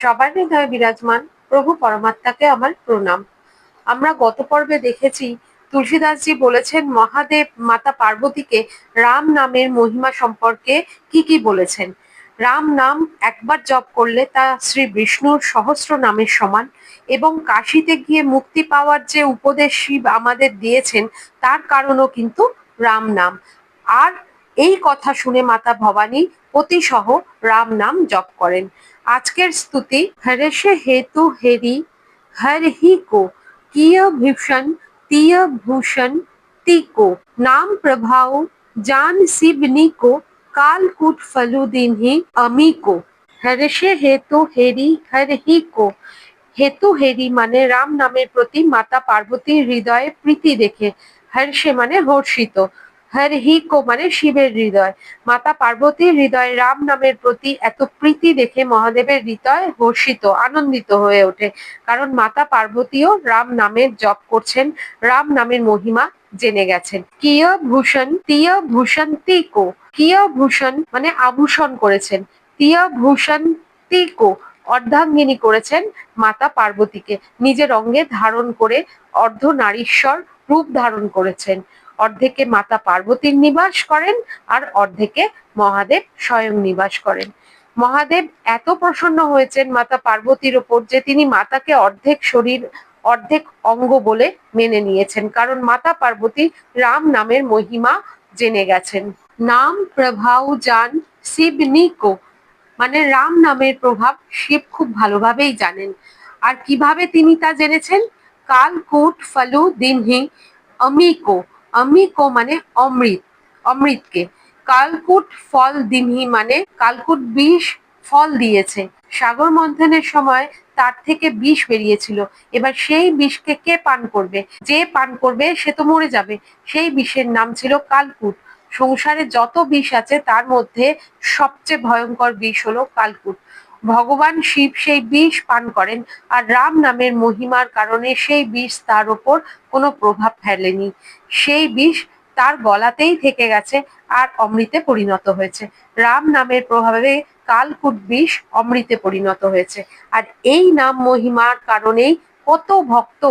সবার হৃদয়ে বিরাজমান প্রভু পরমাত্মাকে আমার প্রণাম। আমরা গত পর্বে দেখেছি তুলসীদাসজি বলেছেন মহাদেব মাতা পার্বতীকে রাম নামের মহিমা সম্পর্কে কি বলেছেন। রাম নাম একবার জপ করলে তা শ্রী বিষ্ণুর সহস্র নামের সমান, এবং কাশীতে গিয়ে মুক্তি পাওয়ার যে উপদেশ শিব আমাদের দিয়েছেন তার কারণও কিন্তু রাম নাম। আর এই কথা শুনে মাতা ভবানী পতিসহ রাম নাম জপ করেন। আজকের স্তুতি হরেষে হেতু হেরি हर ही को किय भूषण तिय भूषण ती को नाम प्रभाव जान सिबनी को कालकूट फलु दिन ही अमी को। हर्षे हेतु हेरी हर ही को, হেতু হেরি মানে রাম নামের প্রতি মাতা পার্বতীর হৃদয়ে প্রীতি দেখে, হর্ষে মানে হর্ষিত, হর হি কো মানে শিবের হৃদয়। মাতা পার্বতীর হৃদয়ে রাম নামের প্রতি এত প্রীতি দেখে মহাদেবের হৃদয় হর্ষিত, আনন্দিত হয়ে ওঠে, কারণ মাতা পার্বতীও রাম নামের জপ করছেন, রাম নামের মহিমা জেনে গেছেন। কিয় ভূষণ তিয় ভূষণ তিকো, কিয় ভূষণ মানে আভূষণ করেছেন, তিয় ভূষণ তিকো অর্ধাঙ্গিনী করেছেন মাতা পার্বতীকে, নিজের অঙ্গে ধারণ করে অর্ধনারীশ্বর রূপ ধারণ করেছেন। অর্ধেকে মাতা পার্বতীর নিবাস করেন আর অর্ধেকে মহাদেব স্বয়ং নিবাস করেন। মহাদেব এত প্রসন্ন হয়েছেন মাতা পার্বতীর ওপর যে তিনি মাতাকে অর্ধেক শরীর অর্ধেক অঙ্গ বলে মেনে নিয়েছেন, কারণ মাতা পার্বতী রাম নামের মহিমা জেনে গেছেন। নাম প্রভাও জান শিবনি কো মানে রাম নামের প্রভাব শিব খুব ভালোভাবেই জানেন। আর কিভাবে তিনি তা জেনেছেন? কালকূট ফলু দিনহি অমিকো, অমিকো মানে অমৃত, অমৃতকে। কালকূট ফল দিনহি মানে কালকূট বিষ ফল দিয়েছে। সাগর মন্থনের সময় তার থেকে বিষ বেরিয়েছিল, এবার সেই বিষকে কে পান করবে? যে পান করবে সে তো মরে যাবে। সেই বিষের নাম ছিল কালকূট। সংসারে যত বিষ আছে তার মধ্যে সবচেয়ে ভয়ঙ্কর বিষ হলো কালকূট। ভগবান শিব সেই বিষ পান করেন, আর রাম নামের মহিমার কারণে সেই বিষ তার ওপর কোনো প্রভাব ফেলেনি। সেই বিষ তার গলাতেই থেকে গেছে আর অমৃতে পরিণত হয়েছে। রাম নামের প্রভাবে কালকূট বিষ অমৃতে পরিণত হয়েছে। আর এই নাম মহিমার কারণেই কত ভক্ত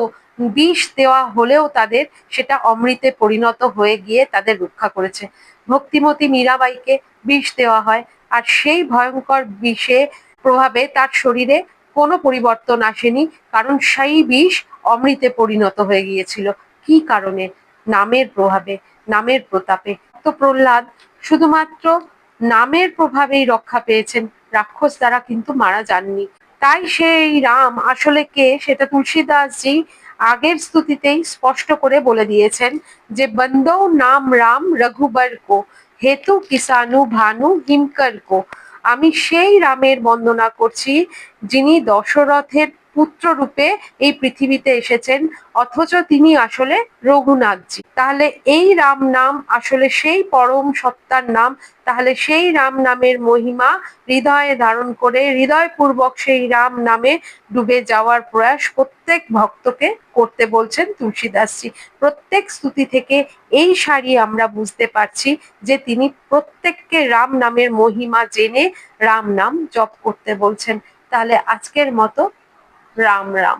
বিষ দেওয়া হলেও তাদের সেটা অমৃতে পরিণত হয়ে গিয়ে তাদের রক্ষা করেছে। ভক্তিমতী মীরাবাইকে বিষ দেওয়া হয়, আর সেই ভয়ঙ্কর বিষে প্রভাবে তার শরীরে কোনো পরিবর্তন আসেনি, কারণ সেই বিষ অমৃতে পরিণত হয়ে গিয়েছিল। কি কারণে? নামের প্রভাবে, নামের প্রতাপে। তো প্রহ্লাদ শুধুমাত্র নামের প্রভাবেই রক্ষা পেয়েছেন, রাক্ষস দ্বারা কিন্তু মারা যাননি। তাই সেই রাম আসলে কে সেটা তুলসীদাসজি আগের স্তুতিতেই স্পষ্ট করে বলে দিয়েছেন যে বন্দো নাম রাম রঘুবর কো হেতু কিসানু ভানু হিমকর কো। আমি সেই রামের বন্দনা করছি যিনি দশরথের পুত্র রূপে এই পৃথিবীতে এসেছেন, অথচ তিনি আসলে রঘুনাথজি। তাহলে এই রাম নাম আসলে সেই পরম সত্তার নাম। তাহলে সেই রাম নামের মহিমা হৃদয়ে ধারণ করে হৃদয়পূর্বক সেই রাম নামে ডুবে যাওয়ার প্রয়াস প্রত্যেক ভক্তকে করতে বলছেন তুলসীদাসজি। প্রত্যেক স্তুতি থেকে এই সারি আমরা বুঝতে পারছি যে তিনি প্রত্যেককে রাম নামের মহিমা জেনে রাম নাম জপ করতে বলছেন। তাহলে আজকের মতো রাম রাম।